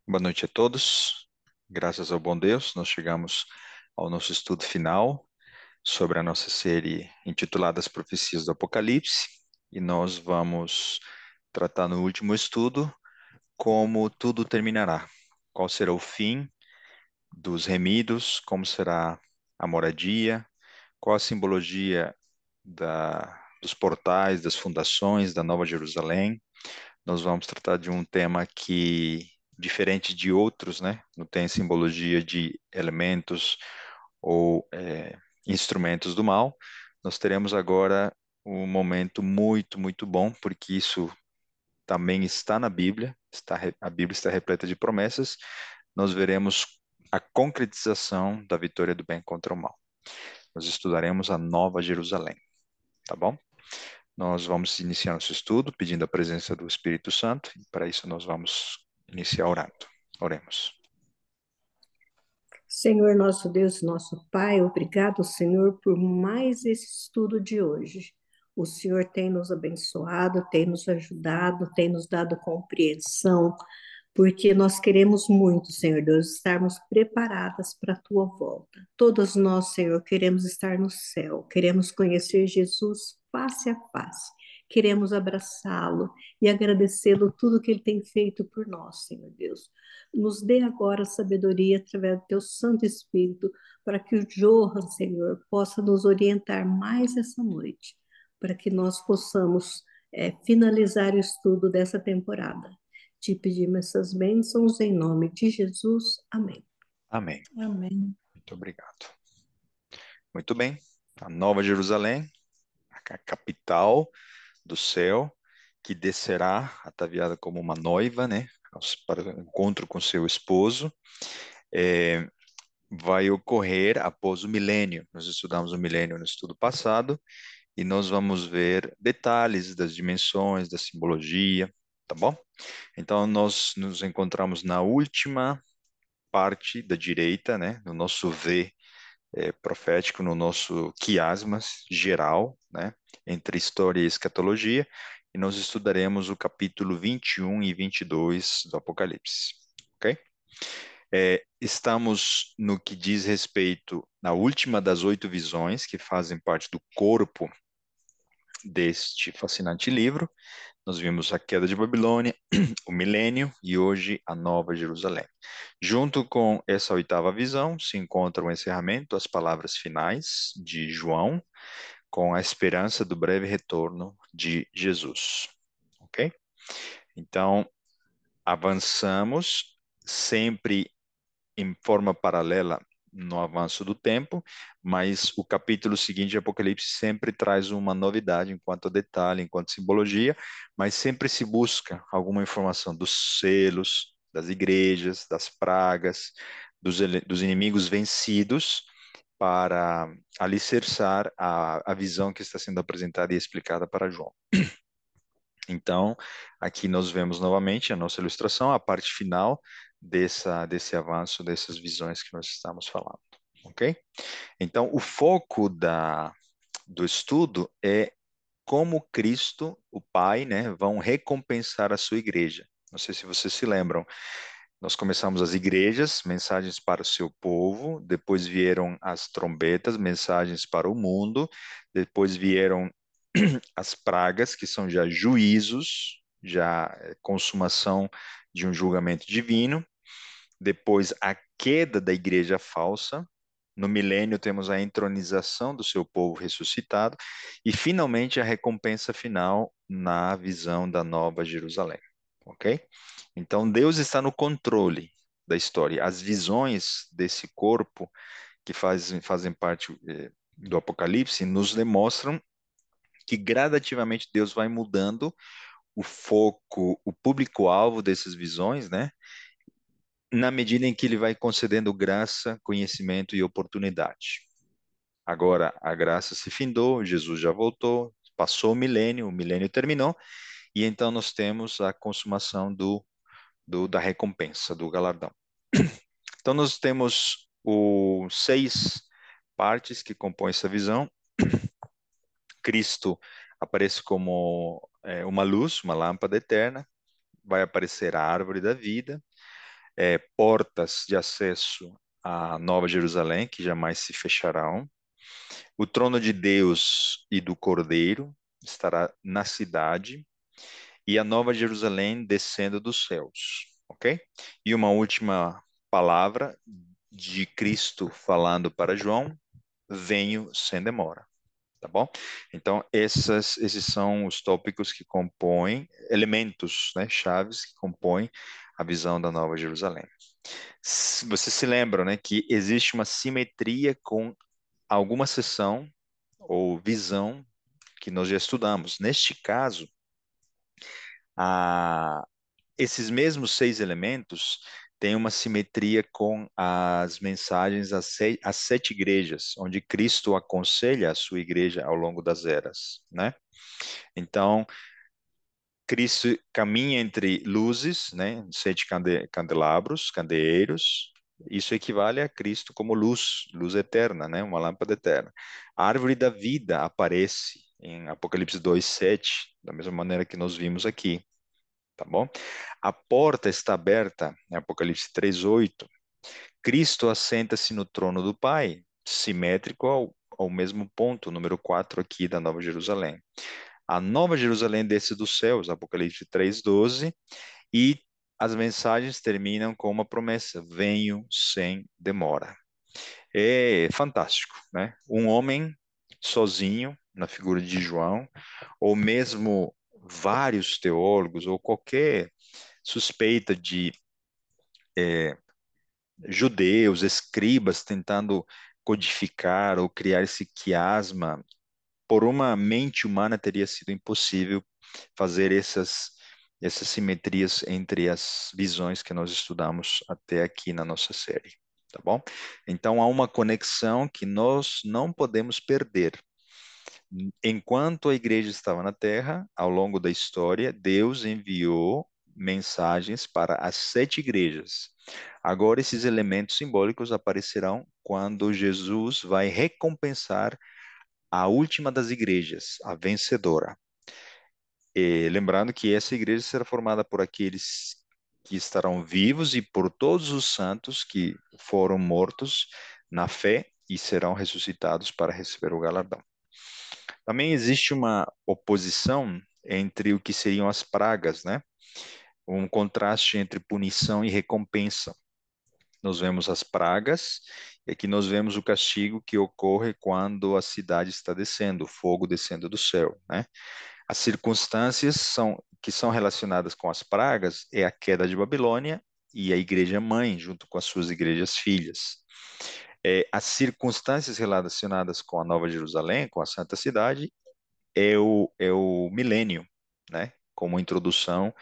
Boa noite a todos. Graças ao bom Deus, nós chegamos ao nosso estudo final sobre a nossa série intitulada As Profecias do Apocalipse, e nós vamos tratar no último estudo como tudo terminará, qual será o fim dos remidos, como será a moradia, qual a simbologia dos portais, das fundações da Nova Jerusalém. Nós vamos tratar de um tema que, diferente de outros, né, não tem simbologia de elementos ou instrumentos do mal. Nós teremos agora um momento muito, muito bom, porque isso também está na Bíblia, a Bíblia está repleta de promessas. Nós veremos a concretização da vitória do bem contra o mal. Nós estudaremos a Nova Jerusalém, tá bom? Nós vamos iniciar nosso estudo pedindo a presença do Espírito Santo, e para isso nós vamos iniciar orando. Oremos. Senhor nosso Deus, nosso Pai, obrigado, Senhor, por mais esse estudo de hoje. O Senhor tem nos abençoado, tem nos ajudado, tem nos dado compreensão, porque nós queremos muito, Senhor Deus, estarmos preparadas para a tua volta. Todos nós, Senhor, queremos estar no céu, queremos conhecer Jesus face a face, queremos abraçá-lo e agradecê-lo tudo que ele tem feito por nós, Senhor Deus. Nos dê agora sabedoria através do teu Santo Espírito, para que o Johan, Senhor, possa nos orientar mais essa noite, para que nós possamos finalizar o estudo dessa temporada. Te pedimos essas bênçãos em nome de Jesus. Amém. Amém. Amém. Muito obrigado. Muito bem. A Nova Jerusalém, a capital do céu, que descerá ataviada como uma noiva, né, para o encontro com seu esposo, é, vai ocorrer após o milênio. Nós estudamos o milênio no estudo passado e nós vamos ver detalhes das dimensões, da simbologia, tá bom? Então, nós nos encontramos na última parte da direita, né, no nosso V profético, no nosso quiasmas geral, né, entre história e escatologia, e nós estudaremos o capítulo 21 e 22 do Apocalipse, ok? Estamos no que diz respeito à última das 8 visões, que fazem parte do corpo deste fascinante livro. Nós vimos a queda de Babilônia, o milênio e hoje a Nova Jerusalém. Junto com essa oitava visão se encontra o encerramento, as palavras finais de João, com a esperança do breve retorno de Jesus. Ok? Então, avançamos sempre em forma paralela no avanço do tempo, mas o capítulo seguinte de Apocalipse sempre traz uma novidade enquanto detalhe, enquanto simbologia, mas sempre se busca alguma informação dos selos, das igrejas, das pragas, dos inimigos vencidos, para alicerçar a visão que está sendo apresentada e explicada para João. Então, aqui nós vemos novamente a nossa ilustração, a parte final desse avanço, dessas visões que nós estamos falando, ok? Então, o foco do estudo é como Cristo, o Pai, né, vão recompensar a sua igreja. Não sei se vocês se lembram, nós começamos as igrejas, mensagens para o seu povo, depois vieram as trombetas, mensagens para o mundo, depois vieram as pragas, que são já juízos, já consumação de um julgamento divino, depois a queda da igreja falsa, no milênio temos a entronização do seu povo ressuscitado e finalmente a recompensa final na visão da Nova Jerusalém, ok? Então Deus está no controle da história. As visões desse corpo que fazem parte do Apocalipse nos demonstram que gradativamente Deus vai mudando o foco, o público-alvo dessas visões, né? Na medida em que ele vai concedendo graça, conhecimento e oportunidade. Agora, a graça se findou, Jesus já voltou, passou o milênio terminou, e então nós temos a consumação da recompensa, do galardão. Então, nós temos os 6 partes que compõem essa visão. Cristo aparece como uma luz, uma lâmpada eterna, vai aparecer a árvore da vida, portas de acesso à Nova Jerusalém, que jamais se fecharão. O trono de Deus e do Cordeiro estará na cidade, e a Nova Jerusalém descendo dos céus, ok? E uma última palavra de Cristo falando para João: venho sem demora. Tá bom? Então, esses são os tópicos que compõem, elementos, né, chaves que compõem a visão da Nova Jerusalém. Você se lembra, né, que existe uma simetria com alguma seção ou visão que nós já estudamos. Neste caso, a, esses mesmos 6 elementos têm uma simetria com as mensagens às 7 igrejas, onde Cristo aconselha a sua igreja ao longo das eras, né? Então, Cristo caminha entre luzes, né? 7 candelabros, candeeiros. Isso equivale a Cristo como luz, luz eterna, né? Uma lâmpada eterna. A árvore da vida aparece em Apocalipse 2:7, da mesma maneira que nós vimos aqui, tá bom? A porta está aberta em Apocalipse 3:8. Cristo assenta-se no trono do Pai, simétrico ao mesmo ponto, número 4 aqui da Nova Jerusalém. A Nova Jerusalém desce dos céus, Apocalipse 3:12, e as mensagens terminam com uma promessa: venho sem demora. É fantástico, né? Um homem sozinho, na figura de João, ou mesmo vários teólogos, ou qualquer suspeita de judeus, escribas, tentando codificar ou criar esse quiasma, por uma mente humana teria sido impossível fazer essas simetrias entre as visões que nós estudamos até aqui na nossa série, tá bom? Então há uma conexão que nós não podemos perder. Enquanto a igreja estava na terra, ao longo da história, Deus enviou mensagens para as 7 igrejas. Agora, esses elementos simbólicos aparecerão quando Jesus vai recompensar a última das igrejas, a vencedora. E lembrando que essa igreja será formada por aqueles que estarão vivos e por todos os santos que foram mortos na fé e serão ressuscitados para receber o galardão. Também existe uma oposição entre o que seriam as pragas, né? Um contraste entre punição e recompensa. Nós vemos as pragas, e aqui nós vemos o castigo que ocorre quando a cidade está descendo, o fogo descendo do céu, né? As circunstâncias que são relacionadas com as pragas é a queda de Babilônia e a igreja mãe, junto com as suas igrejas filhas. As circunstâncias relacionadas com a Nova Jerusalém, com a Santa Cidade, é o milênio, né? Como introdução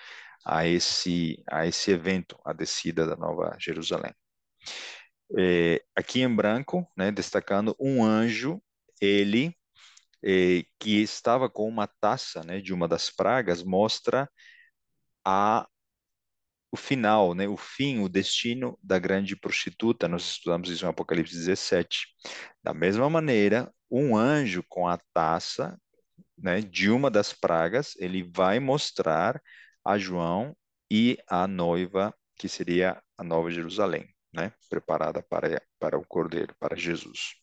a esse evento, a descida da Nova Jerusalém. Aqui em branco, né, destacando um anjo, ele que estava com uma taça, né, de uma das pragas, mostra a, o final, né, o fim, o destino da grande prostituta. Nós estudamos isso em Apocalipse 17. Da mesma maneira, um anjo com a taça, né, de uma das pragas, ele vai mostrar a João e a noiva, que seria a Nova Jerusalém, né, preparada para o Cordeiro, para Jesus.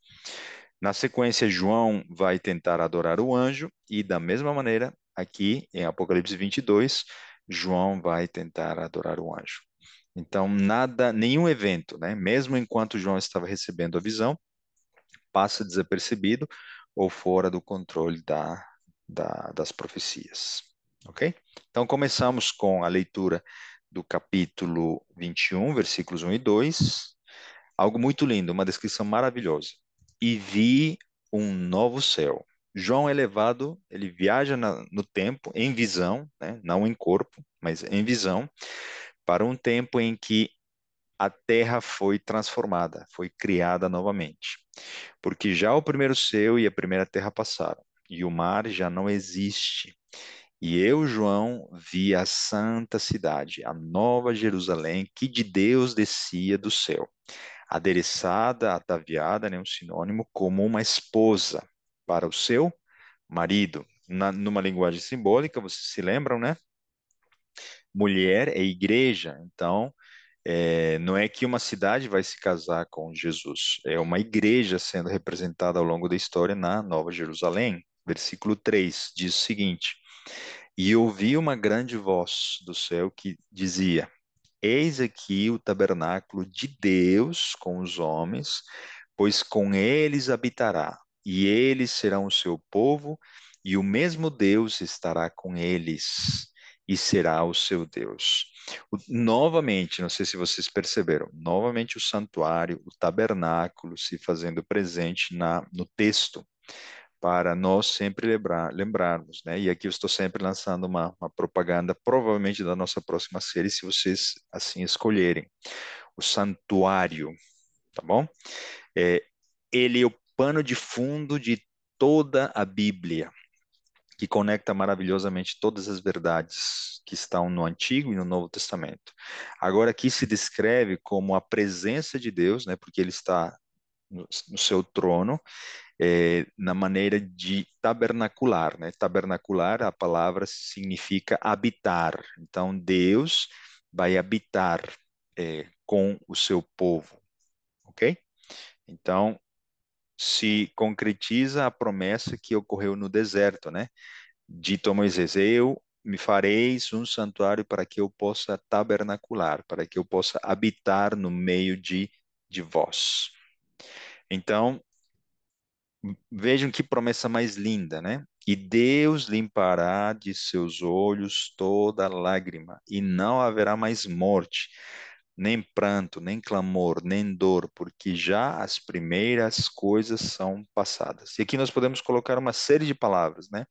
Na sequência, João vai tentar adorar o anjo e, da mesma maneira, aqui em Apocalipse 22, João vai tentar adorar o anjo. Então, nenhum evento, né, mesmo enquanto João estava recebendo a visão, passa desapercebido ou fora do controle das profecias. Ok? Então, começamos com a leitura do capítulo 21, versículos 1 e 2. Algo muito lindo, uma descrição maravilhosa. E vi um novo céu. João é levado, ele viaja no tempo, em visão, né? Não em corpo, mas em visão, para um tempo em que a terra foi transformada, foi criada novamente. Porque já o primeiro céu e a primeira terra passaram, e o mar já não existe. E eu, João, vi a santa cidade, a nova Jerusalém, que de Deus descia do céu, adereçada, ataviada, né, um sinônimo, como uma esposa para o seu marido. Numa linguagem simbólica, vocês se lembram, né? Mulher é igreja, então Não é que uma cidade vai se casar com Jesus, é uma igreja sendo representada ao longo da história na Nova Jerusalém. Versículo 3 diz o seguinte: E ouvi uma grande voz do céu que dizia: Eis aqui o tabernáculo de Deus com os homens, pois com eles habitará, e eles serão o seu povo, e o mesmo Deus estará com eles, e será o seu Deus. Novamente, não sei se vocês perceberam, novamente o santuário, o tabernáculo se fazendo presente no texto, para nós sempre lembrarmos, né? E aqui eu estou sempre lançando uma propaganda, provavelmente da nossa próxima série, se vocês assim escolherem. O santuário, tá bom? É, ele é o pano de fundo de toda a Bíblia, que conecta maravilhosamente todas as verdades que estão no Antigo e no Novo Testamento. Agora aqui se descreve como a presença de Deus, né? Porque ele está no seu trono, na maneira de tabernacular, né? Tabernacular, a palavra significa habitar. Então, Deus vai habitar, com o seu povo, ok? Então, se concretiza a promessa que ocorreu no deserto, né? Dito a Moisés: Eu me fareis um santuário para que eu possa tabernacular, para que eu possa habitar no meio de vós. Então, vejam que promessa mais linda, né? E Deus limpará de seus olhos toda lágrima, e não haverá mais morte, nem pranto, nem clamor, nem dor, porque já as primeiras coisas são passadas. E aqui nós podemos colocar uma série de palavras, né?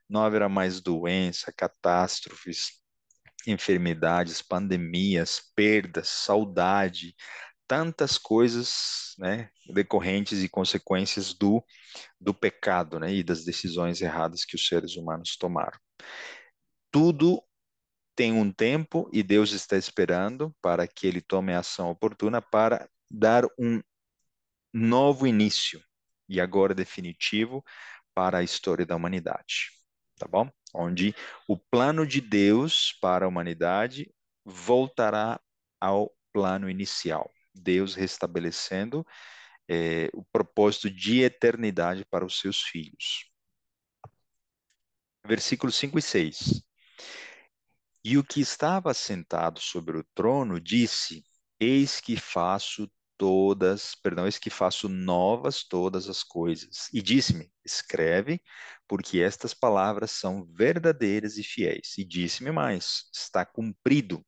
Não haverá mais doença, catástrofes, enfermidades, pandemias, perdas, saudade, tantas coisas, né, decorrentes e consequências do pecado, né, e das decisões erradas que os seres humanos tomaram. Tudo tem um tempo e Deus está esperando para que ele tome a ação oportuna para dar um novo início e agora definitivo para a história da humanidade, tá bom? Onde o plano de Deus para a humanidade voltará ao plano inicial. Deus restabelecendo, o propósito de eternidade para os seus filhos. Versículos 5 e 6. E o que estava sentado sobre o trono disse: Eis que faço novas todas as coisas. E disse-me: Escreve, porque estas palavras são verdadeiras e fiéis. E disse-me mais: Está cumprido.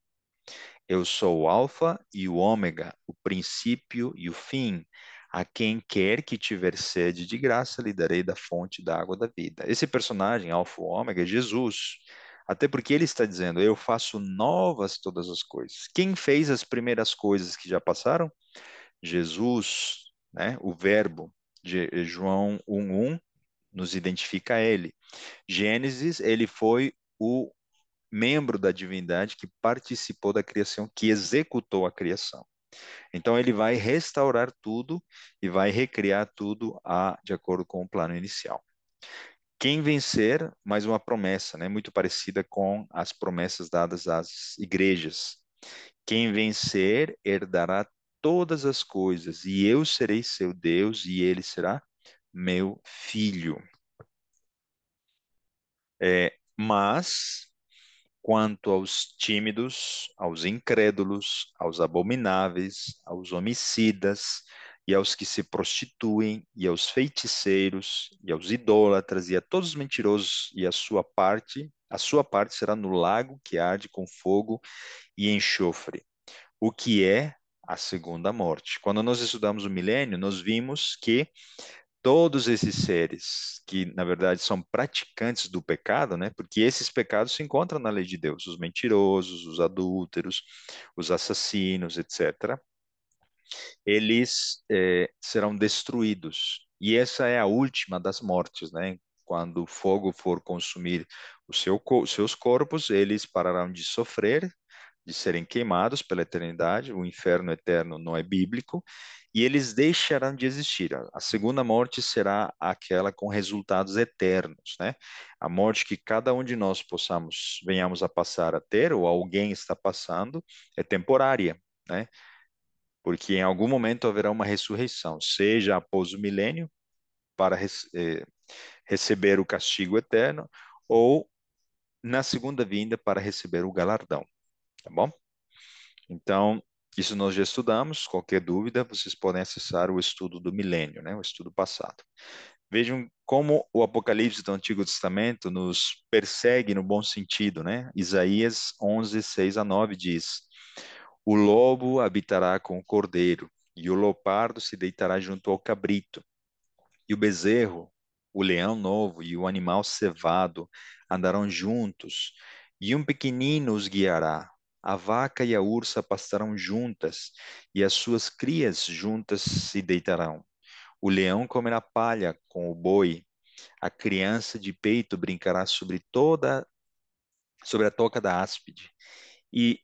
Eu sou o Alfa e o Ômega, o princípio e o fim. A quem quer que tiver sede de graça, lhe darei da fonte da água da vida. Esse personagem, Alfa e Ômega, é Jesus. Até porque ele está dizendo: Eu faço novas todas as coisas. Quem fez as primeiras coisas que já passaram? Jesus, né? O Verbo. João 1:1 nos identifica a ele. Gênesis, ele foi o membro da divindade que participou da criação, que executou a criação. Então ele vai restaurar tudo e vai recriar tudo de acordo com o plano inicial. Quem vencer, mais uma promessa, né, muito parecida com as promessas dadas às igrejas. Quem vencer herdará todas as coisas, e eu serei seu Deus, e ele será meu filho. Mas quanto aos tímidos, aos incrédulos, aos abomináveis, aos homicidas, e aos que se prostituem, e aos feiticeiros, e aos idólatras, e a todos os mentirosos, e a sua parte será no lago que arde com fogo e enxofre, o que é a segunda morte. Quando nós estudamos o milênio, nós vimos que todos esses seres que, na verdade, são praticantes do pecado, né? Porque esses pecados se encontram na lei de Deus, os mentirosos, os adúlteros, os assassinos, etc. Eles serão destruídos. E essa é a última das mortes, né? Quando o fogo for consumir os seus corpos, eles pararão de sofrer, de serem queimados pela eternidade. O inferno eterno não é bíblico e eles deixarão de existir. A segunda morte será aquela com resultados eternos, né? A morte que cada um de nós venhamos a passar a ter, ou alguém está passando, é temporária. né? Porque em algum momento haverá uma ressurreição, seja após o milênio, para receber o castigo eterno, ou na segunda vinda para receber o galardão, tá bom? Então, isso nós já estudamos. Qualquer dúvida, vocês podem acessar o estudo do milênio, né? O estudo passado. Vejam como o Apocalipse do Antigo Testamento nos persegue no bom sentido, né? Isaías 11, 6 a 9 diz: O lobo habitará com o cordeiro, e o leopardo se deitará junto ao cabrito, e o bezerro, o leão novo e o animal cevado andarão juntos, e um pequenino os guiará. A vaca e a ursa pastarão juntas, e as suas crias juntas se deitarão. O leão comerá palha com o boi, a criança de peito brincará sobre a toca da áspide, e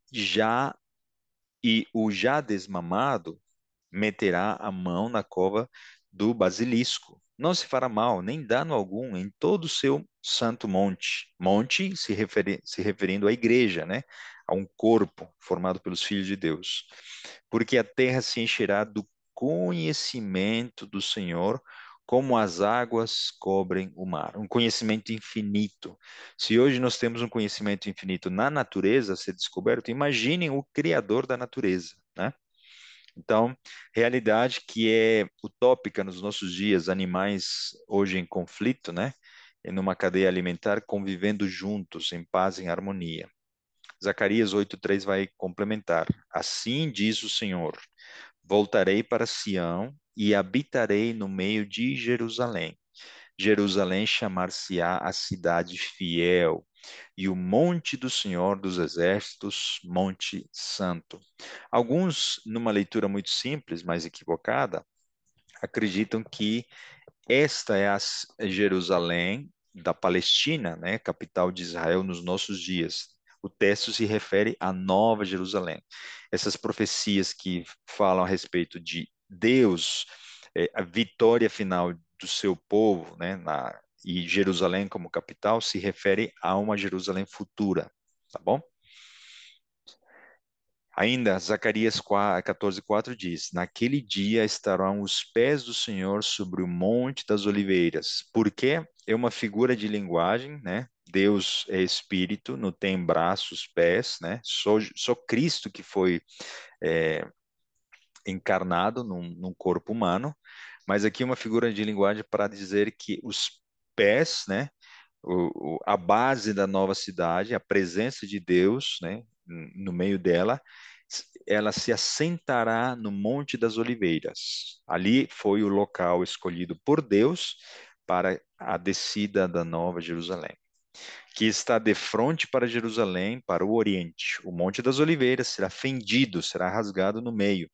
o já desmamado meterá a mão na cova do basilisco. Não se fará mal, nem dano algum em todo o seu santo monte. Monte se referindo à igreja, né? A um corpo formado pelos filhos de Deus. Porque a terra se encherá do conhecimento do Senhor, como as águas cobrem o mar. Um conhecimento infinito. Se hoje nós temos um conhecimento infinito na natureza a ser descoberto, imaginem o Criador da natureza, né? Então, realidade que é utópica nos nossos dias, animais hoje em conflito, né? Em uma cadeia alimentar, convivendo juntos, em paz, em harmonia. Zacarias 8:3 vai complementar. Assim diz o Senhor: Voltarei para Sião e habitarei no meio de Jerusalém. Jerusalém chamar-se-á a cidade fiel, e o monte do Senhor dos Exércitos, Monte Santo. Alguns, numa leitura muito simples, mas equivocada, acreditam que esta é a Jerusalém da Palestina, né, capital de Israel nos nossos dias. O texto se refere à Nova Jerusalém. Essas profecias que falam a respeito de Deus, a vitória final do seu povo, né, e Jerusalém como capital, se refere a uma Jerusalém futura, tá bom? Ainda, Zacarias 14:4 diz: Naquele dia estarão os pés do Senhor sobre o Monte das Oliveiras. Porque é uma figura de linguagem, né? Deus é espírito, não tem braços, pés, né? Só Cristo que foi é, encarnado num corpo humano. Mas aqui é uma figura de linguagem para dizer que os pés, né? A base da nova cidade, a presença de Deus, né, no meio dela, ela se assentará no Monte das Oliveiras. Ali foi o local escolhido por Deus para a descida da Nova Jerusalém, que está de frente para Jerusalém, para o Oriente. O Monte das Oliveiras será fendido, será rasgado no meio,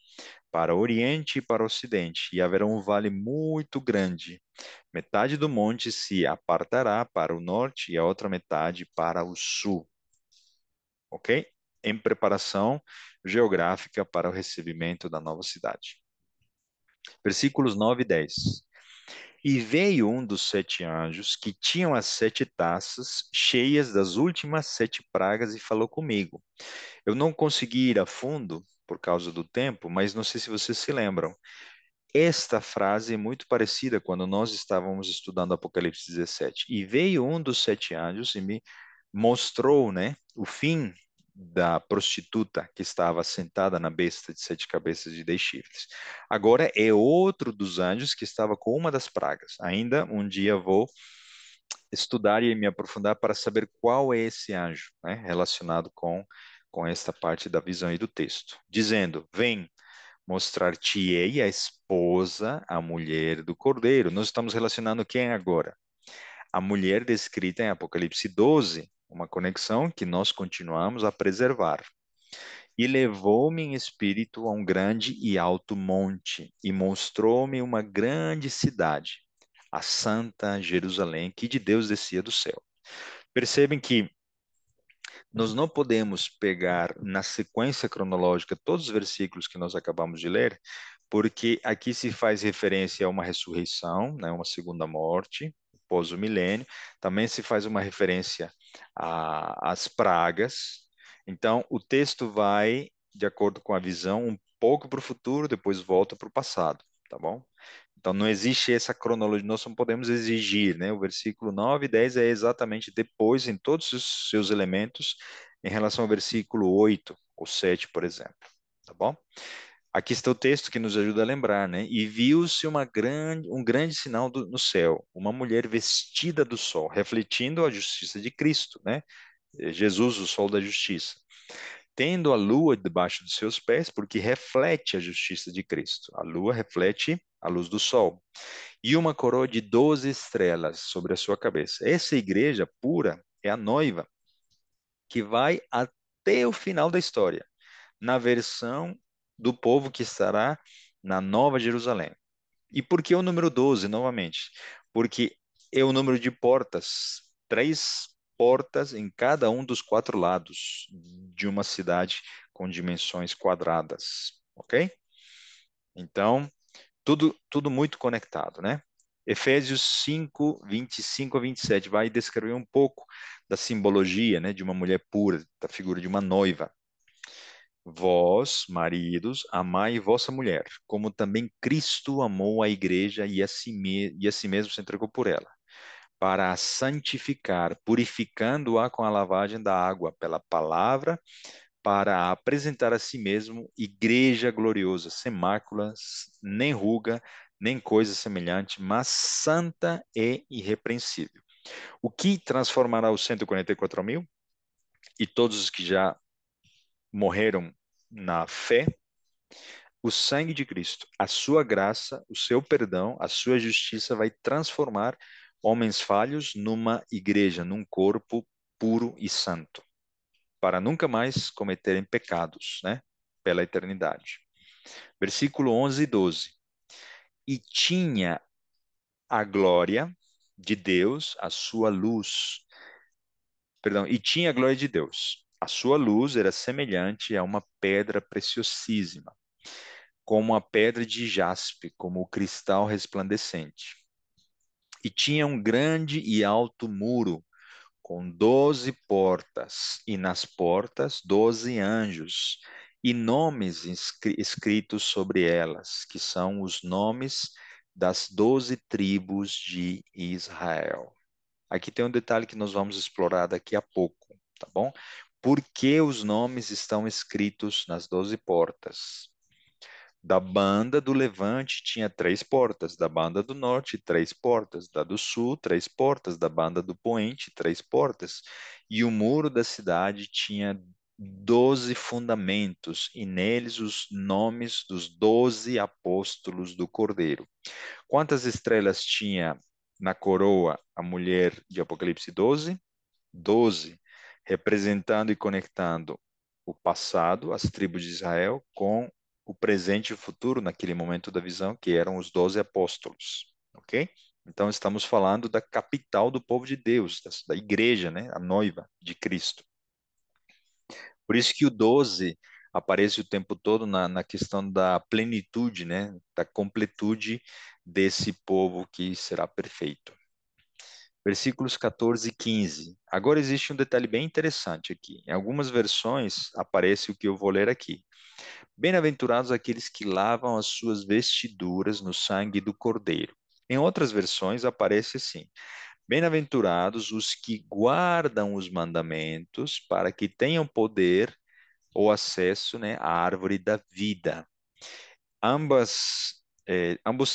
para o Oriente e para o Ocidente, e haverá um vale muito grande. Metade do monte se apartará para o norte e a outra metade para o sul, ok? Em preparação geográfica para o recebimento da nova cidade. Versículos 9 e 10. E veio um dos 7 anjos que tinham as 7 taças cheias das últimas 7 pragas e falou comigo. Eu não consegui ir a fundo por causa do tempo, mas não sei se vocês se lembram. Esta frase é muito parecida quando nós estávamos estudando Apocalipse 17. E veio um dos 7 anjos e me mostrou, né, o fim da prostituta que estava sentada na besta de 7 cabeças e 10 chifres. Agora é outro dos anjos que estava com uma das pragas. Ainda um dia vou estudar e me aprofundar para saber qual é esse anjo, né, relacionado com esta parte da visão e do texto. Dizendo: Vem, mostrar-te-ei a esposa, a mulher do Cordeiro. Nós estamos relacionando quem agora? A mulher descrita em Apocalipse 12, uma conexão que nós continuamos a preservar. E levou-me em espírito a um grande e alto monte, e mostrou-me uma grande cidade, a Santa Jerusalém, que de Deus descia do céu. Percebem que nós não podemos pegar na sequência cronológica todos os versículos que nós acabamos de ler, porque aqui se faz referência a uma ressurreição, né, uma segunda morte, após o milênio. Também se faz uma referência às pragas. Então, o texto vai de acordo com a visão, um pouco para o futuro, depois volta para o passado, tá bom? Então não existe essa cronologia, nós não podemos exigir, né? O versículo 9 e 10 é exatamente depois, em todos os seus elementos, em relação ao versículo 8 ou 7, por exemplo, tá bom? Aqui está o texto que nos ajuda a lembrar, né? E viu-se um grande sinal no céu, uma mulher vestida do sol, refletindo a justiça de Cristo, né? Jesus, o sol da justiça, tendo a lua debaixo dos seus pés, porque reflete a justiça de Cristo. A lua reflete a luz do sol. E uma coroa de 12 estrelas sobre a sua cabeça. Essa igreja pura é a noiva que vai até o final da história, na versão do povo que estará na Nova Jerusalém. E por que o número 12 novamente? Porque é o número de portas, três portas em cada um dos quatro lados de uma cidade com dimensões quadradas, ok? Então, tudo muito conectado, né? Efésios 5, 25 a 27 vai descrever um pouco da simbologia, né, de uma mulher pura, da figura de uma noiva. Vós, maridos, amai vossa mulher, como também Cristo amou a igreja e a si mesmo se entregou por ela, para a santificar, purificando-a com a lavagem da água pela palavra, para apresentar a si mesmo igreja gloriosa, sem máculas, nem ruga, nem coisa semelhante, mas santa e irrepreensível. O que transformará os 144 mil e todos os que já morreram na fé? O sangue de Cristo, a sua graça, o seu perdão, a sua justiça vai transformar homens falhos numa igreja, num corpo puro e santo, para nunca mais cometerem pecados, né? Pela eternidade. Versículo 11 e 12. E tinha a glória de Deus, a sua luz, perdão, e tinha a glória de Deus. A sua luz era semelhante a uma pedra preciosíssima, como a pedra de jaspe, como o cristal resplandecente. E tinha um grande e alto muro, com 12 portas, e nas portas 12 anjos, e nomes escritos sobre elas, que são os nomes das 12 tribos de Israel. Aqui tem um detalhe que nós vamos explorar daqui a pouco, tá bom? Por que os nomes estão escritos nas 12 portas? Da banda do Levante tinha três portas, da banda do Norte, três portas, da do Sul, três portas, da banda do Poente, três portas. E o muro da cidade tinha 12 fundamentos, e neles os nomes dos 12 apóstolos do Cordeiro. Quantas estrelas tinha na coroa a mulher de Apocalipse 12? 12, representando e conectando o passado, as tribos de Israel, com o presente e o futuro naquele momento da visão, que eram os 12 apóstolos, ok? Então estamos falando da capital do povo de Deus, da igreja, né? A noiva de Cristo. Por isso que o 12 aparece o tempo todo na questão da plenitude, né? Da completude desse povo que será perfeito. Versículos 14 e 15. Agora existe um detalhe bem interessante aqui. Em algumas versões aparece o que eu vou ler aqui. Bem-aventurados aqueles que lavam as suas vestiduras no sangue do Cordeiro. Em outras versões aparece assim: bem-aventurados os que guardam os mandamentos para que tenham poder ou acesso, né, à árvore da vida. Ambos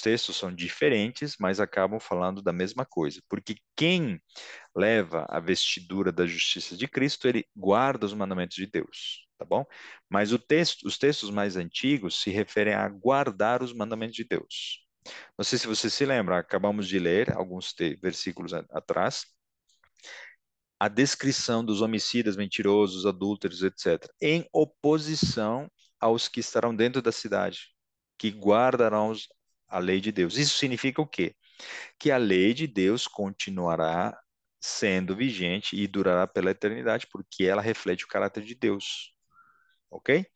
textos são diferentes, mas acabam falando da mesma coisa, porque quem leva a vestidura da justiça de Cristo, ele guarda os mandamentos de Deus, tá bom? Mas os textos mais antigos se referem a guardar os mandamentos de Deus. Não sei se você se lembra, acabamos de ler alguns versículos atrás, a descrição dos homicidas, mentirosos, adúlteros, etc., em oposição aos que estarão dentro da cidade, que guardarão a lei de Deus. Isso significa o quê? Que a lei de Deus continuará sendo vigente e durará pela eternidade, porque ela reflete o caráter de Deus, ok?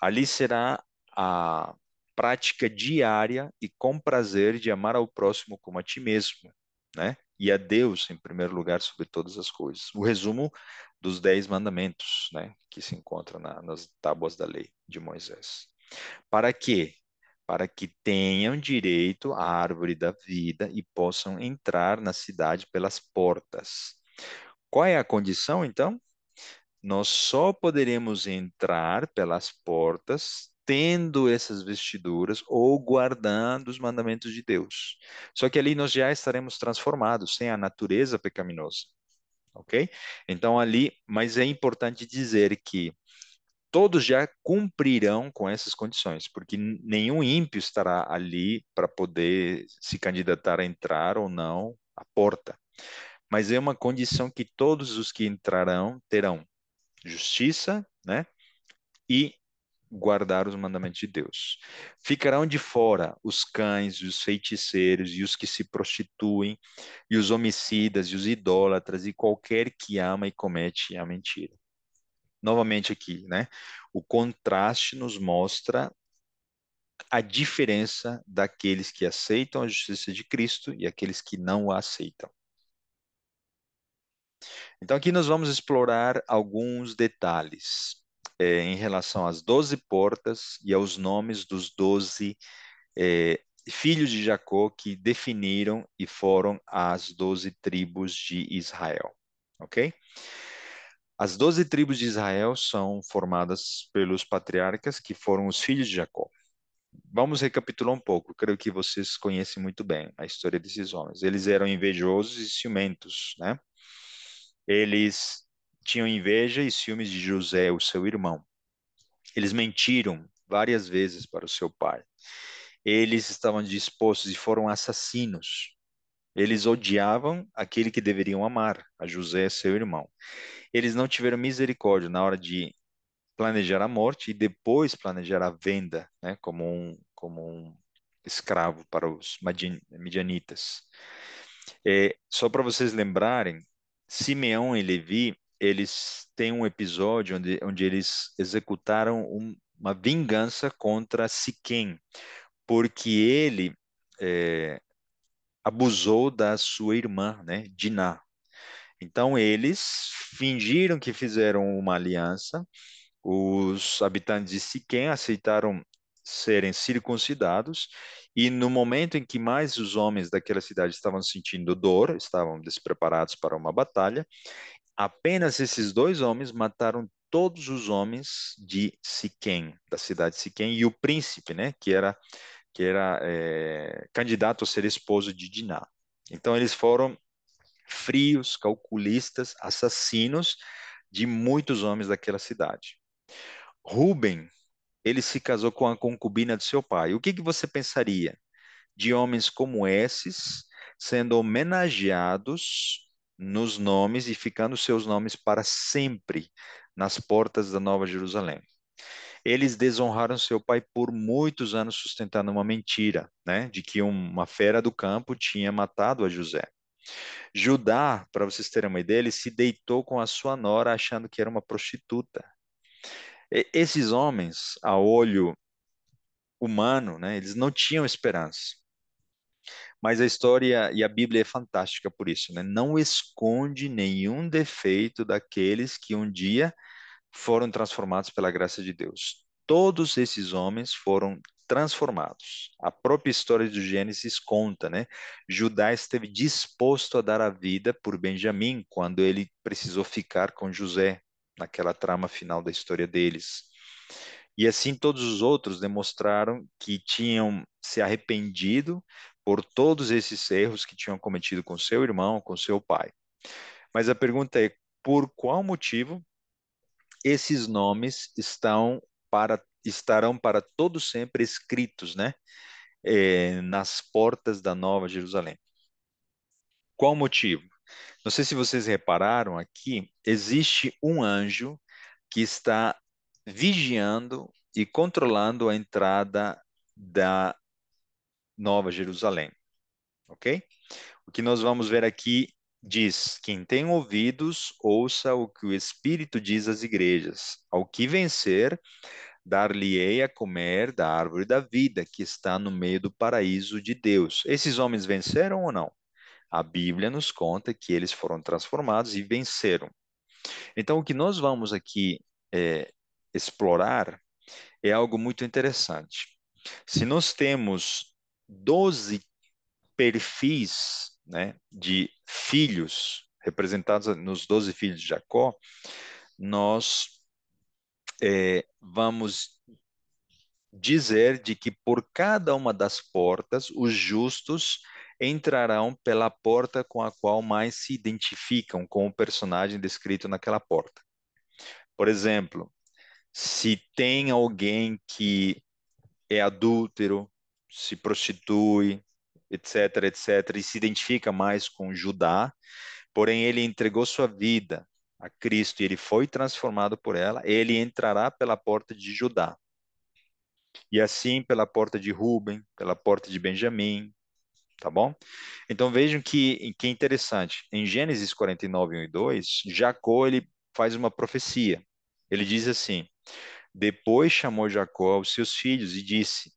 Ali será a prática diária e com prazer de amar ao próximo como a ti mesmo, né? E a Deus em primeiro lugar sobre todas as coisas. O resumo dos 10 mandamentos, né, que se encontram nas tábuas da lei de Moisés. Para quê? Para que tenham direito à árvore da vida e possam entrar na cidade pelas portas. Qual é a condição, então? Nós só poderemos entrar pelas portas tendo essas vestiduras ou guardando os mandamentos de Deus. Só que ali nós já estaremos transformados, sem a natureza pecaminosa, ok? Então ali, mas é importante dizer que todos já cumprirão com essas condições, porque nenhum ímpio estará ali para poder se candidatar a entrar ou não à porta. Mas é uma condição que todos os que entrarão terão justiça, né? E guardar os mandamentos de Deus. Ficarão de fora os cães, os feiticeiros e os que se prostituem, e os homicidas e os idólatras e qualquer que ama e comete a mentira. Novamente aqui, né? O contraste nos mostra a diferença daqueles que aceitam a justiça de Cristo e aqueles que não a aceitam. Então, aqui nós vamos explorar alguns detalhes em relação às 12 portas e aos nomes dos 12 filhos de Jacó que definiram e foram as 12 tribos de Israel. Ok? As 12 tribos de Israel são formadas pelos patriarcas que foram os filhos de Jacó. Vamos recapitular um pouco. Creio que vocês conhecem muito bem a história desses homens. Eles eram invejosos e ciumentos, né? Eles tinham inveja e ciúmes de José, o seu irmão. Eles mentiram várias vezes para o seu pai. Eles estavam dispostos e foram assassinos. Eles odiavam aquele que deveriam amar, a José, seu irmão. Eles não tiveram misericórdia na hora de planejar a morte e depois planejar a venda, né, como um escravo para os midianitas. Só para vocês lembrarem, Simeão e Levi, eles têm um episódio onde eles executaram uma vingança contra Siquém, porque ele é, abusou da sua irmã, né, Diná. Então eles fingiram que fizeram uma aliança. Os habitantes de Siquém aceitaram serem circuncidados, e no momento em que mais os homens daquela cidade estavam sentindo dor, estavam despreparados para uma batalha, apenas esses dois homens mataram todos os homens de Siquém, da cidade de Siquém, e o príncipe, né, que era candidato a ser esposo de Diná. Então eles foram frios, calculistas, assassinos de muitos homens daquela cidade. Ruben, ele se casou com a concubina de seu pai. O que que você pensaria de homens como esses sendo homenageados nos nomes e ficando seus nomes para sempre nas portas da Nova Jerusalém? Eles desonraram seu pai por muitos anos, sustentando uma mentira, né, de que uma fera do campo tinha matado a José. Judá, para vocês terem uma ideia, ele se deitou com a sua nora achando que era uma prostituta. Esses homens, a olho humano, né, eles não tinham esperança. Mas a história e a Bíblia é fantástica por isso, né? Não esconde nenhum defeito daqueles que um dia foram transformados pela graça de Deus. Todos esses homens foram transformados. A própria história do Gênesis conta, né? Judá esteve disposto a dar a vida por Benjamim quando ele precisou ficar com José, naquela trama final da história deles. E assim todos os outros demonstraram que tinham se arrependido por todos esses erros que tinham cometido com seu irmão, com seu pai. Mas a pergunta é, por qual motivo esses nomes estarão para todo sempre escritos, né, nas portas da Nova Jerusalém? Qual o motivo? Não sei se vocês repararam aqui, existe um anjo que está vigiando e controlando a entrada da Nova Jerusalém, ok? O que nós vamos ver aqui diz: quem tem ouvidos, ouça o que o Espírito diz às igrejas. Ao que vencer, dar-lhe-ei a comer da árvore da vida, que está no meio do paraíso de Deus. Esses homens venceram ou não? A Bíblia nos conta que eles foram transformados e venceram. Então, o que nós vamos aqui explorar é algo muito interessante. Se nós temos 12 perfis, né, de filhos representados nos 12 filhos de Jacó, nós vamos dizer de que por cada uma das portas os justos entrarão pela porta com a qual mais se identificam com o personagem descrito naquela porta. Por exemplo, se tem alguém que é adúltero, se prostitui, etc, etc, e se identifica mais com Judá, porém ele entregou sua vida a Cristo e ele foi transformado por ela, ele entrará pela porta de Judá. E assim pela porta de Ruben, pela porta de Benjamim, tá bom? Então vejam que interessante. Em Gênesis 49, 1 e 2, Jacó ele faz uma profecia. Ele diz assim: Depois chamou Jacó aos seus filhos e disse: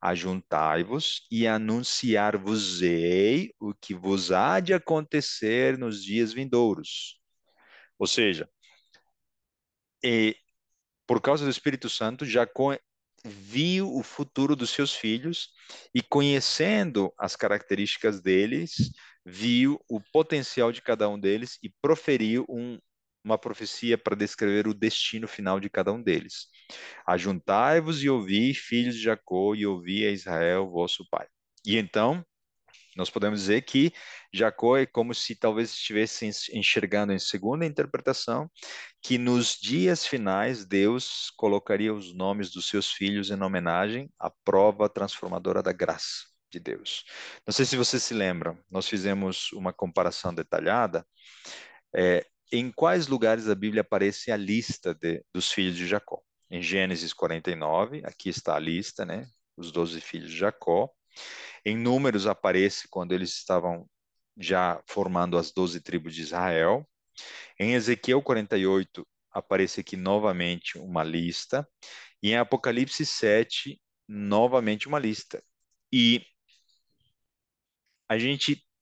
Ajuntai-vos e anunciar-vos-ei o que vos há de acontecer nos dias vindouros. Ou seja, e por causa do Espírito Santo, Jacó viu o futuro dos seus filhos e, conhecendo as características deles, viu o potencial de cada um deles e proferiu uma profecia para descrever o destino final de cada um deles. Ajuntai-vos e ouvi, filhos de Jacó, e ouvi a Israel, vosso pai. E então, nós podemos dizer que Jacó é como se talvez estivesse enxergando em segunda interpretação que nos dias finais Deus colocaria os nomes dos seus filhos em homenagem à prova transformadora da graça de Deus. Não sei se vocês se lembram, nós fizemos uma comparação detalhada. Em quais lugares da Bíblia aparece a lista dos filhos de Jacó? Em Gênesis 49, aqui está a lista, né? Os 12 filhos de Jacó. Em Números aparece quando eles estavam já formando as 12 tribos de Israel. Em Ezequiel 48, aparece aqui novamente uma lista. E em Apocalipse 7, novamente uma lista. E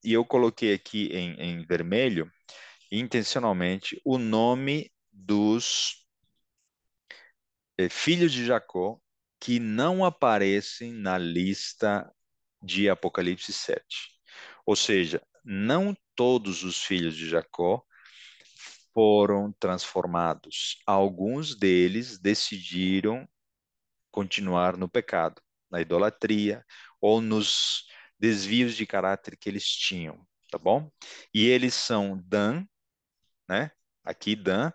e eu coloquei aqui em vermelho, intencionalmente, o nome dos filhos de Jacó que não aparecem na lista de Apocalipse 7. Ou seja, não todos os filhos de Jacó foram transformados. Alguns deles decidiram continuar no pecado, na idolatria ou nos desvios de caráter que eles tinham, tá bom? E eles são Dan, né? Aqui Dan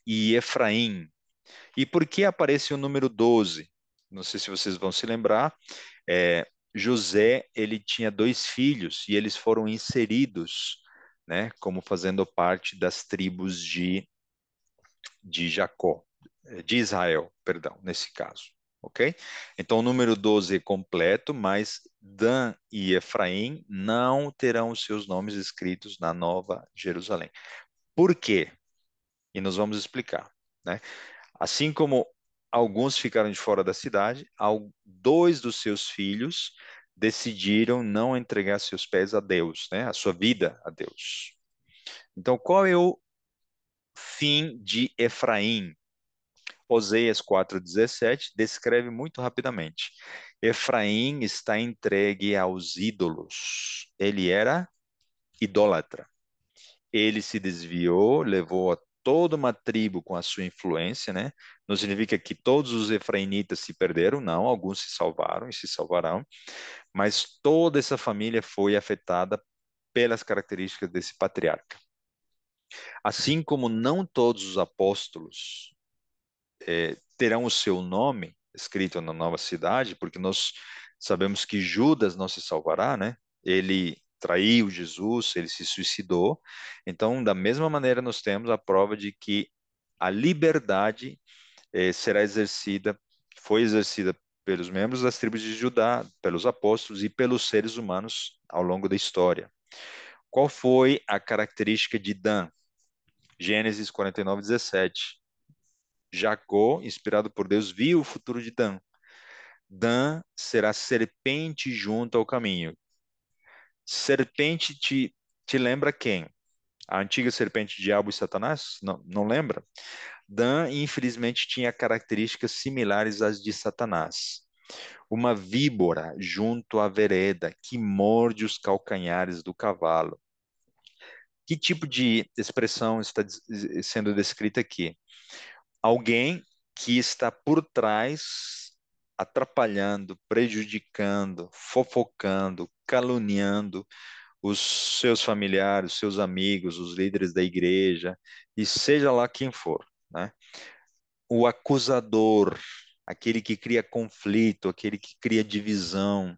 e Efraim. E por que aparece o número 12? Não sei se vocês vão se lembrar. José, ele tinha dois filhos e eles foram inseridos, né, como fazendo parte das tribos de Jacó, de Israel, perdão, nesse caso, ok? Então o número 12 é completo, mas Dan e Efraim não terão os seus nomes escritos na Nova Jerusalém. Por quê? E nós vamos explicar, né? Assim como alguns ficaram de fora da cidade, dois dos seus filhos decidiram não entregar seus pés a Deus, né? A sua vida a Deus. Então, qual é o fim de Efraim? Oséias 4,17 descreve muito rapidamente. Efraim está entregue aos ídolos. Ele era idólatra. Ele se desviou, levou a toda uma tribo com a sua influência, né? Não significa que todos os efraimitas se perderam, não, alguns se salvaram e se salvarão, mas toda essa família foi afetada pelas características desse patriarca. Assim como não todos os apóstolos terão o seu nome escrito na nova cidade, porque nós sabemos que Judas não se salvará, né? Ele traiu Jesus, ele se suicidou. Então, da mesma maneira, nós temos a prova de que a liberdade será exercida, foi exercida pelos membros das tribos de Judá, pelos apóstolos e pelos seres humanos ao longo da história. Qual foi a característica de Dan? Gênesis 49, 17. Jacó, inspirado por Deus, viu o futuro de Dan. Dan será serpente junto ao caminho. Serpente te lembra quem? A antiga serpente, diabo e Satanás, não, não lembra? Dan, infelizmente, tinha características similares às de Satanás. Uma víbora junto à vereda que morde os calcanhares do cavalo. Que tipo de expressão está sendo descrita aqui? Alguém que está por trás, atrapalhando, prejudicando, fofocando, caluniando os seus familiares, os seus amigos, os líderes da igreja, e seja lá quem for, né? O acusador, aquele que cria conflito, aquele que cria divisão.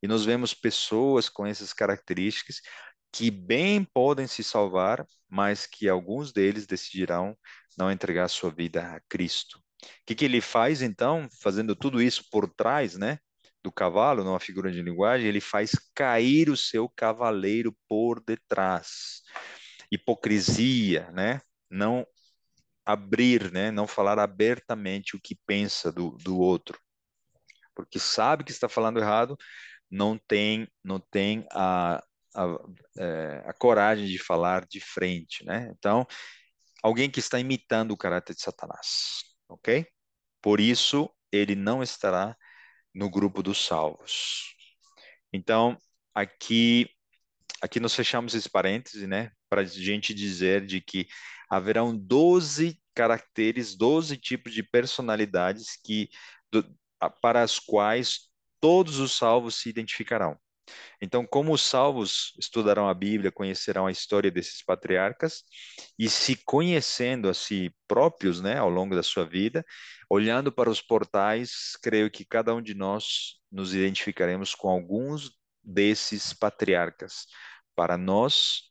E nós vemos pessoas com essas características que bem podem se salvar, mas que alguns deles decidirão não entregar sua vida a Cristo. O que que ele faz então, fazendo tudo isso por trás, né, do cavalo, numa figura de linguagem, ele faz cair o seu cavaleiro por detrás. Hipocrisia, né? Não abrir, né? Não falar abertamente o que pensa do outro, porque sabe que está falando errado, não tem a, a coragem de falar de frente, né? Então, alguém que está imitando o caráter de Satanás, ok? Por isso, ele não estará no grupo dos salvos. Então, aqui, aqui nós fechamos esse parêntese, né? Para a gente dizer de que haverão 12 caracteres, 12 tipos de personalidades para as quais todos os salvos se identificarão. Então, como os salvos estudarão a Bíblia, conhecerão a história desses patriarcas e se conhecendo a si próprios, né, ao longo da sua vida, olhando para os portais, creio que cada um de nós nos identificaremos com alguns desses patriarcas, para nós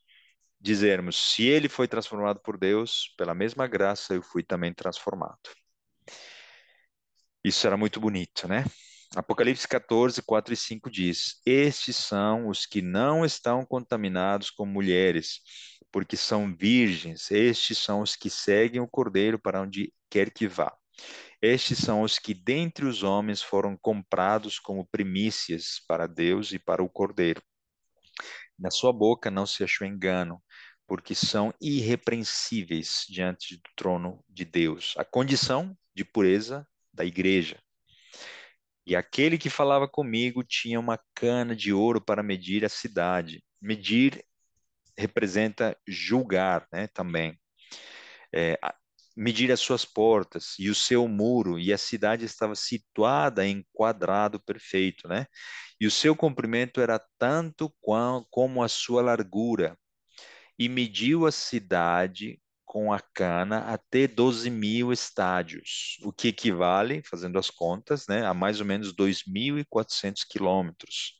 dizermos: se ele foi transformado por Deus, pela mesma graça eu fui também transformado. Isso era muito bonito, né? Apocalipse 14, 4 e 5 diz: Estes são os que não estão contaminados com mulheres, porque são virgens. Estes são os que seguem o Cordeiro para onde quer que vá. Estes são os que dentre os homens foram comprados como primícias para Deus e para o Cordeiro. Na sua boca não se achou engano, porque são irrepreensíveis diante do trono de Deus. A condição de pureza da igreja. E aquele que falava comigo tinha uma cana de ouro para medir a cidade. Medir representa julgar, né, também. É, medir as suas portas e o seu muro, e a cidade estava situada em quadrado perfeito, né? E o seu comprimento era tanto como a sua largura. E mediu a cidade com a cana até 12.000 estádios, o que equivale, fazendo as contas, né, a mais ou menos 2.400 quilômetros.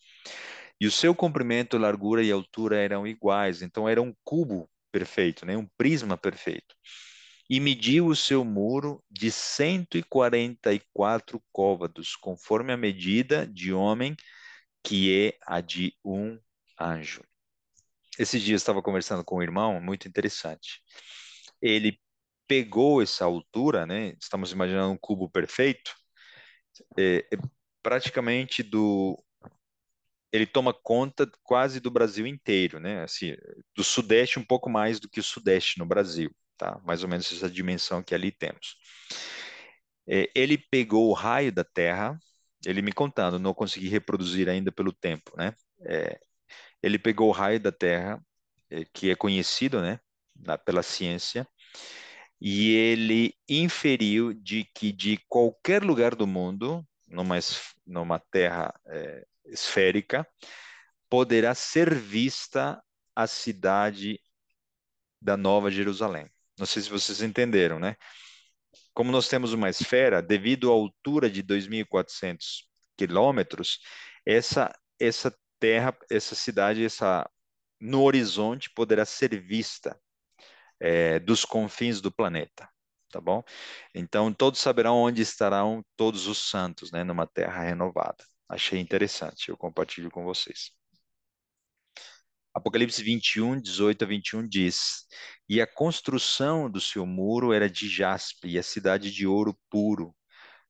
E o seu comprimento, largura e altura eram iguais, então era um cubo perfeito, né, um prisma perfeito. E mediu o seu muro de 144 côvados, conforme a medida de homem, que é a de um anjo. Esses dias eu estava conversando com um irmão, muito interessante. Ele pegou essa altura, né? Estamos imaginando um cubo perfeito, é praticamente ele toma conta quase do Brasil inteiro, né? Assim, do Sudeste um pouco mais do que o Sudeste no Brasil, tá? Mais ou menos essa dimensão que ali temos. Ele pegou o raio da Terra, ele me contando, não consegui reproduzir ainda pelo tempo, né? É, ele pegou o raio da Terra, que é conhecido, né? Pela ciência, e ele inferiu de que de qualquer lugar do mundo, numa terra esférica, poderá ser vista a cidade da Nova Jerusalém. Não sei se vocês entenderam, né? Como nós temos uma esfera, devido à altura de 2.400 quilômetros, essa terra, essa cidade, no horizonte poderá ser vista dos confins do planeta, tá bom? Então todos saberão onde estarão todos os santos, né, numa terra renovada. Achei interessante, eu compartilho com vocês. Apocalipse 21, 18 a 21 diz: E a construção do seu muro era de jaspe, e a cidade de ouro puro,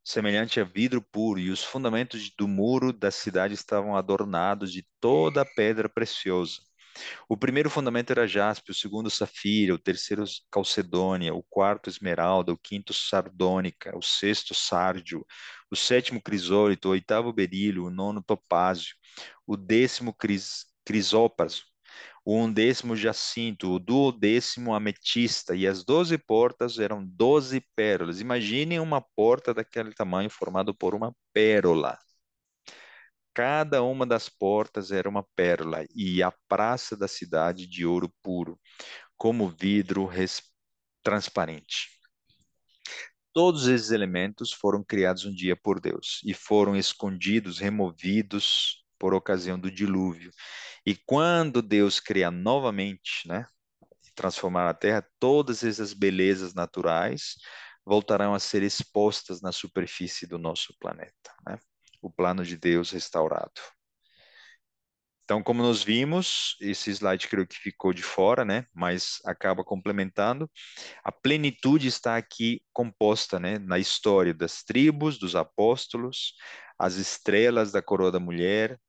semelhante a vidro puro, e os fundamentos do muro da cidade estavam adornados de toda a pedra preciosa. O primeiro fundamento era jaspe, o segundo safira, o terceiro calcedônia, o quarto esmeralda, o quinto sardônica, o sexto sárdio, o sétimo crisólito, o oitavo berílio, o nono topázio, o décimo crisópraso, o undécimo jacinto, o duodécimo ametista, e as 12 portas eram 12 pérolas. Imaginem uma porta daquele tamanho formada por uma pérola. Cada uma das portas era uma pérola, e a praça da cidade de ouro puro, como vidro transparente. Todos esses elementos foram criados um dia por Deus e foram escondidos, removidos por ocasião do dilúvio. E quando Deus cria novamente, né, transformar a terra, todas essas belezas naturais voltarão a ser expostas na superfície do nosso planeta, né? O plano de Deus restaurado. Então, como nós vimos, esse slide creio que ficou de fora, né? Mas acaba complementando. A plenitude está aqui composta, né? Na história das tribos, dos apóstolos, as estrelas da coroa da mulher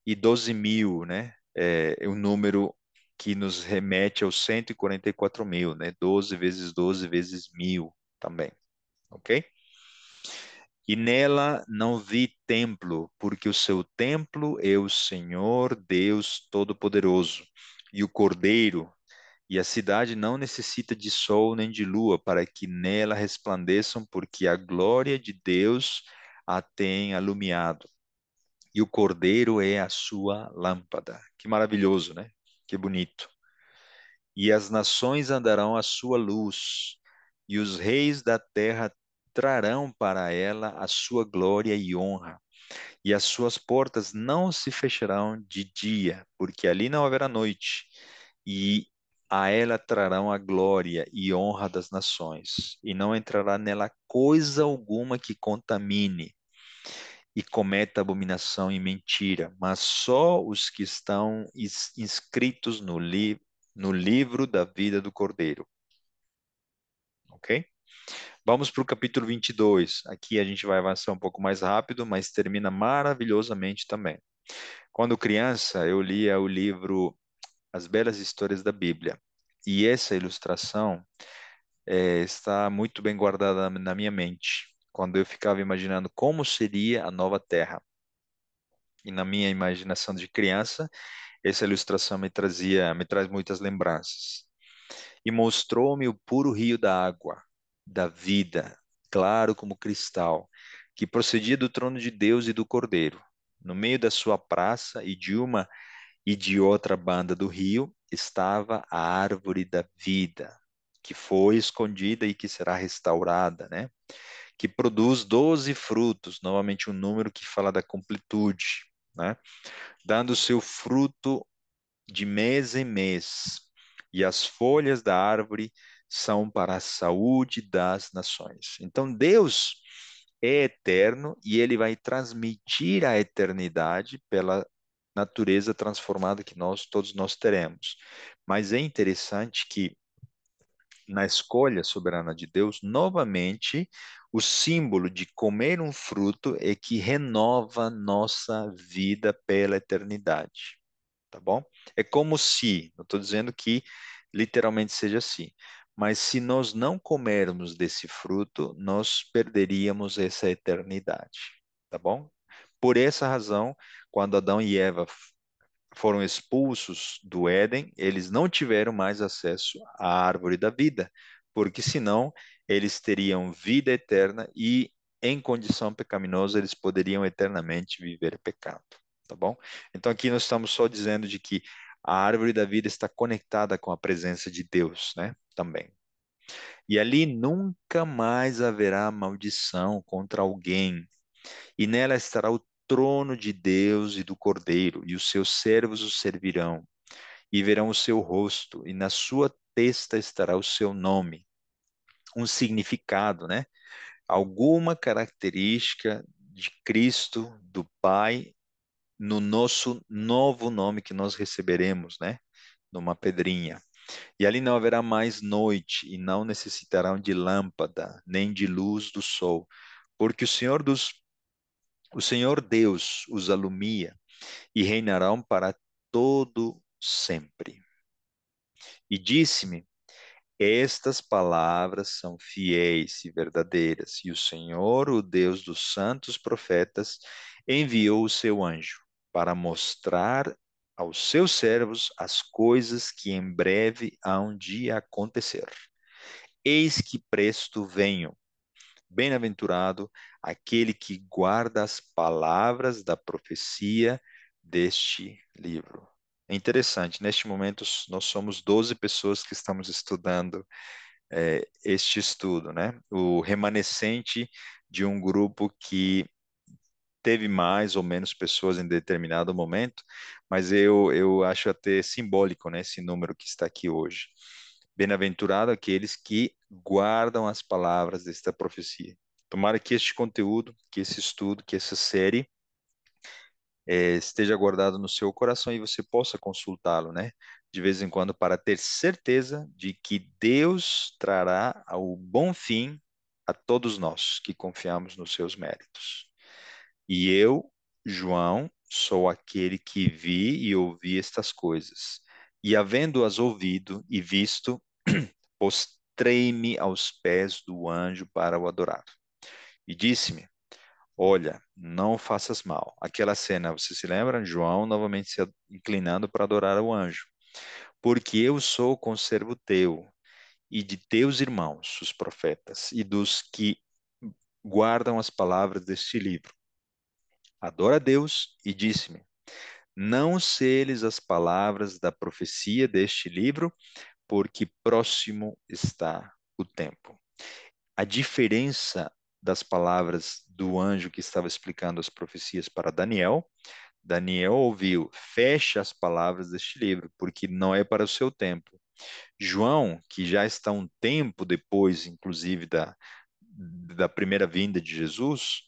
e 12.000, né? É um número que nos remete aos 144.000, né? 12 vezes 12 vezes 1.000 também, ok? E nela não vi templo, porque o seu templo é o Senhor Deus Todo-Poderoso, e o Cordeiro, e a cidade não necessita de sol nem de lua para que nela resplandeçam, porque a glória de Deus a tem alumiado. E o Cordeiro é a sua lâmpada. Que maravilhoso, né? Que bonito. E as nações andarão à sua luz, e os reis da terra trarão para ela a sua glória e honra. E as suas portas não se fecharão de dia, porque ali não haverá noite. E a ela trarão a glória e honra das nações, e não entrará nela coisa alguma que contamine e cometa abominação e mentira, mas só os que estão inscritos no livro da vida do Cordeiro. Ok? Vamos para o capítulo 22. Aqui a gente vai avançar um pouco mais rápido, mas termina maravilhosamente também. Quando criança, eu lia o livro As Belas Histórias da Bíblia. E essa ilustração está muito bem guardada na minha mente, quando eu ficava imaginando como seria a nova terra. E na minha imaginação de criança, essa ilustração me traz muitas lembranças. E mostrou-me o puro rio da água, da vida, claro como cristal, que procedia do trono de Deus e do Cordeiro. No meio da sua praça e de outra banda do rio estava a árvore da vida, que foi escondida e que será restaurada, né? Que produz 12 frutos, novamente um número que fala da completude, né? Dando seu fruto de mês em mês, e as folhas da árvore são para a saúde das nações. Então, Deus é eterno e ele vai transmitir a eternidade pela natureza transformada que todos nós teremos. Mas é interessante que na escolha soberana de Deus, novamente, o símbolo de comer um fruto é que renova nossa vida pela eternidade, tá bom? É como se, não estou dizendo que literalmente seja assim, mas se nós não comermos desse fruto, nós perderíamos essa eternidade, tá bom? Por essa razão, quando Adão e Eva foram expulsos do Éden, eles não tiveram mais acesso à árvore da vida, porque senão eles teriam vida eterna e, em condição pecaminosa, eles poderiam eternamente viver pecado, tá bom? Então aqui nós estamos só dizendo de que a árvore da vida está conectada com a presença de Deus, né? Também. E ali nunca mais haverá maldição contra alguém, e nela estará o trono de Deus e do Cordeiro, e os seus servos o servirão, e verão o seu rosto, e na sua testa estará o seu nome, um significado, né? Alguma característica de Cristo, do Pai, no nosso novo nome que nós receberemos, né? Numa pedrinha. E ali não haverá mais noite, e não necessitarão de lâmpada, nem de luz do sol, porque o Senhor Deus os alumia e reinarão para todo sempre. E disse-me: estas palavras são fiéis e verdadeiras, e o Senhor, o Deus dos santos profetas, enviou o seu anjo para mostrar aos seus servos as coisas que em breve hão de acontecer. Eis que presto venho. Bem-aventurado aquele que guarda as palavras da profecia deste livro. É interessante, neste momento nós somos 12 pessoas que estamos estudando este estudo, né? O remanescente de um grupo que teve mais ou menos pessoas em determinado momento, mas eu acho até simbólico, né, esse número que está aqui hoje. Bem-aventurado aqueles que guardam as palavras desta profecia. Tomara que este conteúdo, que esse estudo, que essa série esteja guardado no seu coração e você possa consultá-lo, né? De vez em quando, para ter certeza de que Deus trará ao bom fim a todos nós que confiamos nos seus méritos. E eu, João, sou aquele que vi e ouvi estas coisas. E havendo-as ouvido e visto, postrei-me aos pés do anjo para o adorar. E disse-me: olha, não faças mal. Aquela cena, você se lembra? João novamente se inclinando para adorar o anjo. Porque eu sou conservo teu e de teus irmãos, os profetas, e dos que guardam as palavras deste livro. Adora a Deus e disse-me: não seles as palavras da profecia deste livro, porque próximo está o tempo. A diferença das palavras do anjo que estava explicando as profecias para Daniel, Daniel ouviu: fecha as palavras deste livro, porque não é para o seu tempo. João, que já está um tempo depois, inclusive, da primeira vinda de Jesus,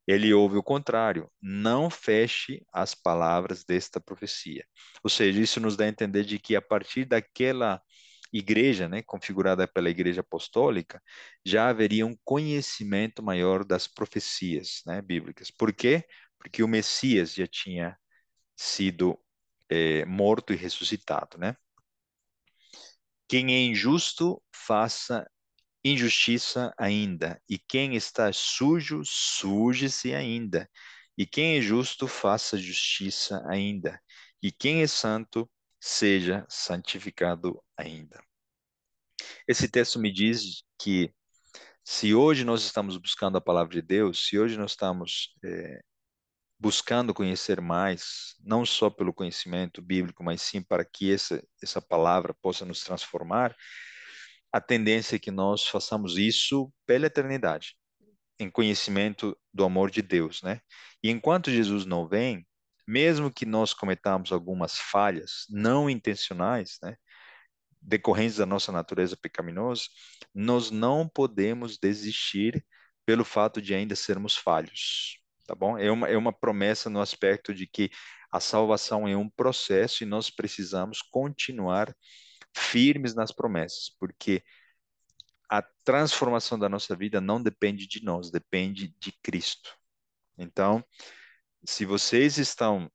ele ouve o contrário: não feche as palavras desta profecia. Ou seja, isso nos dá a entender de que a partir daquela igreja, né, configurada pela Igreja Apostólica, já haveria um conhecimento maior das profecias, né, bíblicas. Por quê? Porque o Messias já tinha sido morto e ressuscitado, né? Quem é injusto, faça injustiça ainda, e quem está sujo, suje-se ainda, e quem é justo, faça justiça ainda, e quem é santo, seja santificado ainda. Esse texto me diz que se hoje nós estamos buscando a palavra de Deus, se hoje nós estamos buscando conhecer mais, não só pelo conhecimento bíblico, mas sim para que essa palavra possa nos transformar, a tendência é que nós façamos isso pela eternidade, em conhecimento do amor de Deus, né? E enquanto Jesus não vem, mesmo que nós cometamos algumas falhas não intencionais, né, decorrentes da nossa natureza pecaminosa, nós não podemos desistir pelo fato de ainda sermos falhos, tá bom? É uma promessa no aspecto de que a salvação é um processo e nós precisamos continuar firmes nas promessas, porque a transformação da nossa vida não depende de nós, depende de Cristo. Então, se vocês estão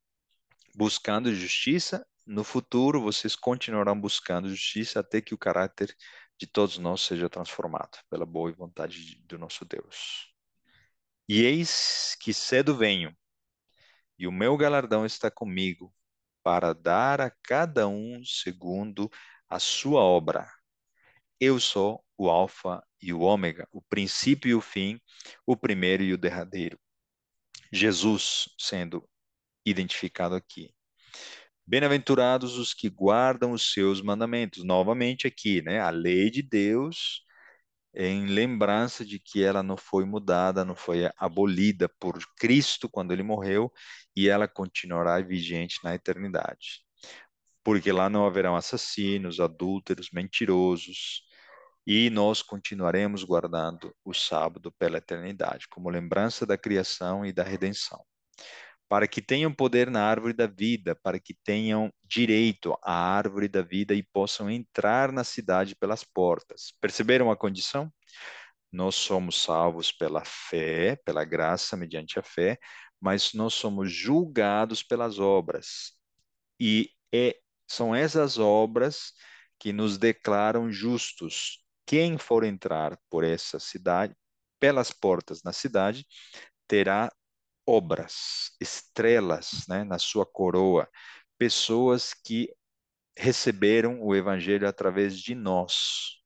buscando justiça, no futuro vocês continuarão buscando justiça até que o caráter de todos nós seja transformado pela boa vontade do nosso Deus. E eis que cedo venho, e o meu galardão está comigo, para dar a cada um segundo a sua obra. Eu sou o Alfa e o Ômega, o princípio e o fim, o primeiro e o derradeiro. Jesus sendo identificado aqui. Bem-aventurados os que guardam os seus mandamentos. Novamente aqui, né? A lei de Deus, em lembrança de que ela não foi mudada, não foi abolida por Cristo quando ele morreu, e ela continuará vigente na eternidade. Porque lá não haverão assassinos, adúlteros, mentirosos, e nós continuaremos guardando o sábado pela eternidade, como lembrança da criação e da redenção, para que tenham poder na árvore da vida, para que tenham direito à árvore da vida e possam entrar na cidade pelas portas. Perceberam a condição? Nós somos salvos pela fé, pela graça, mediante a fé, mas nós somos julgados pelas obras. E é São essas obras que nos declaram justos. Quem for entrar por essa cidade, pelas portas na cidade, terá obras, estrelas, né, na sua coroa, pessoas que receberam o evangelho através de nós,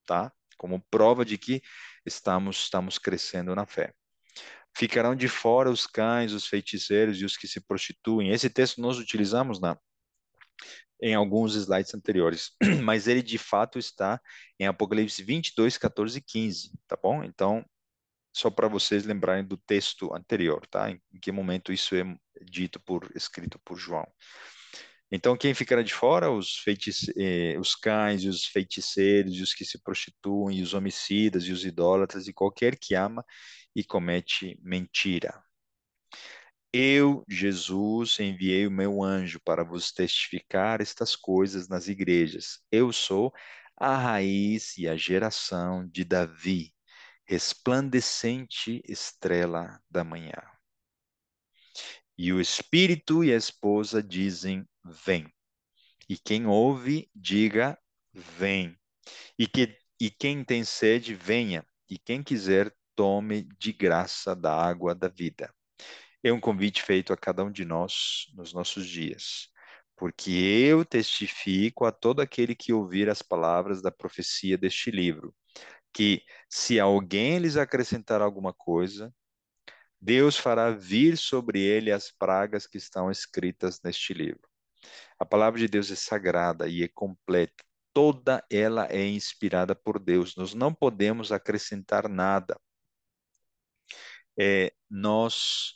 tá? Como prova de que estamos crescendo na fé. Ficarão de fora os cães, os feiticeiros e os que se prostituem. Esse texto nós utilizamos em alguns slides anteriores, mas ele de fato está em Apocalipse 22, 14 e 15, tá bom? Então, só para vocês lembrarem do texto anterior, tá? Em que momento isso é dito escrito por João. Então, quem ficará de fora? Os cães, e os feiticeiros, e os que se prostituem, e os homicidas, e os idólatras, e qualquer que ama e comete mentira. Eu, Jesus, enviei o meu anjo para vos testificar estas coisas nas igrejas. Eu sou a raiz e a geração de Davi, resplandecente estrela da manhã. E o Espírito e a esposa dizem: Vem. E quem ouve, diga: Vem. E quem tem sede, venha. E quem quiser, tome de graça da água da vida. É um convite feito a cada um de nós nos nossos dias. Porque eu testifico a todo aquele que ouvir as palavras da profecia deste livro, que se alguém lhes acrescentar alguma coisa, Deus fará vir sobre ele as pragas que estão escritas neste livro. A palavra de Deus é sagrada e é completa. Toda ela é inspirada por Deus. Nós não podemos acrescentar nada. Nós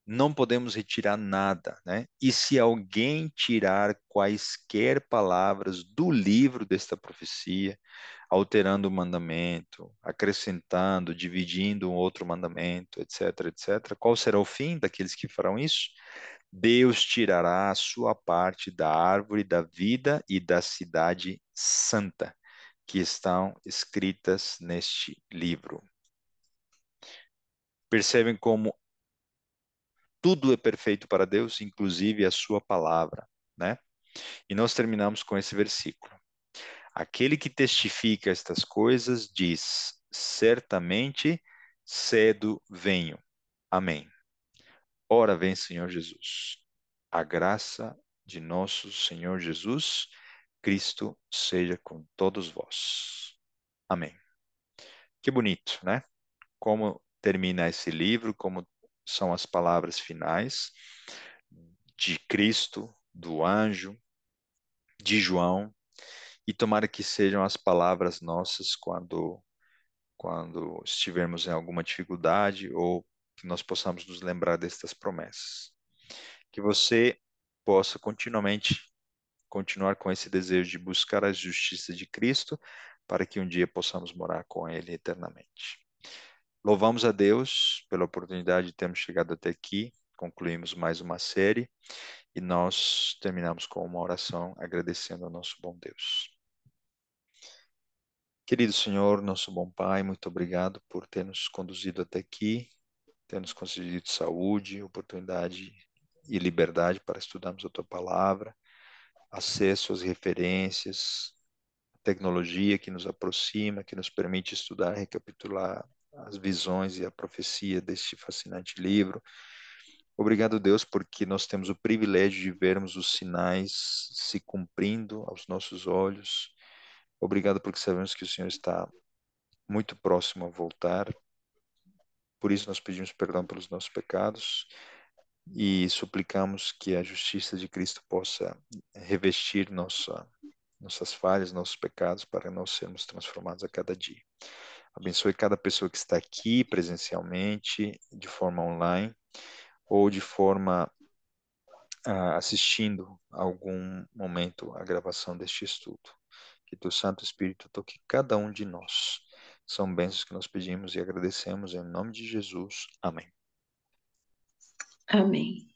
não podemos retirar nada, né? E se alguém tirar quaisquer palavras do livro desta profecia, alterando o mandamento, acrescentando, dividindo um outro mandamento, etc., etc., qual será o fim daqueles que farão isso? Deus tirará a sua parte da árvore da vida e da cidade santa, que estão escritas neste livro. Percebem como tudo é perfeito para Deus, inclusive a sua palavra, né? E nós terminamos com esse versículo. Aquele que testifica estas coisas diz: certamente cedo venho. Amém. Ora vem, Senhor Jesus. A graça de nosso Senhor Jesus Cristo seja com todos vós. Amém. Que bonito, né? Como termina esse livro, como são as palavras finais de Cristo, do anjo, de João, e tomara que sejam as palavras nossas quando estivermos em alguma dificuldade ou que nós possamos nos lembrar destas promessas. Que você possa continuar com esse desejo de buscar a justiça de Cristo, para que um dia possamos morar com Ele eternamente. Louvamos a Deus pela oportunidade de termos chegado até aqui, concluímos mais uma série e nós terminamos com uma oração agradecendo ao nosso bom Deus. Querido Senhor, nosso bom Pai, muito obrigado por ter nos conduzido até aqui, ter nos concedido saúde, oportunidade e liberdade para estudarmos a Tua palavra, acesso às referências, tecnologia que nos aproxima, que nos permite estudar, recapitular as visões e a profecia deste fascinante livro. Obrigado, Deus, porque nós temos o privilégio de vermos os sinais se cumprindo aos nossos olhos. Obrigado porque sabemos que o Senhor está muito próximo a voltar. Por isso nós pedimos perdão pelos nossos pecados e suplicamos que a justiça de Cristo possa revestir nossas falhas, nossos pecados, para nós sermos transformados a cada dia. Abençoe cada pessoa que está aqui presencialmente, de forma online, ou de forma assistindo algum momento a gravação deste estudo. Que teu Santo Espírito toque cada um de nós. São bênçãos que nós pedimos e agradecemos em nome de Jesus. Amém. Amém.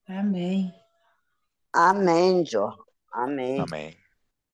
Amém. Amém, Jó. Amém. Amém.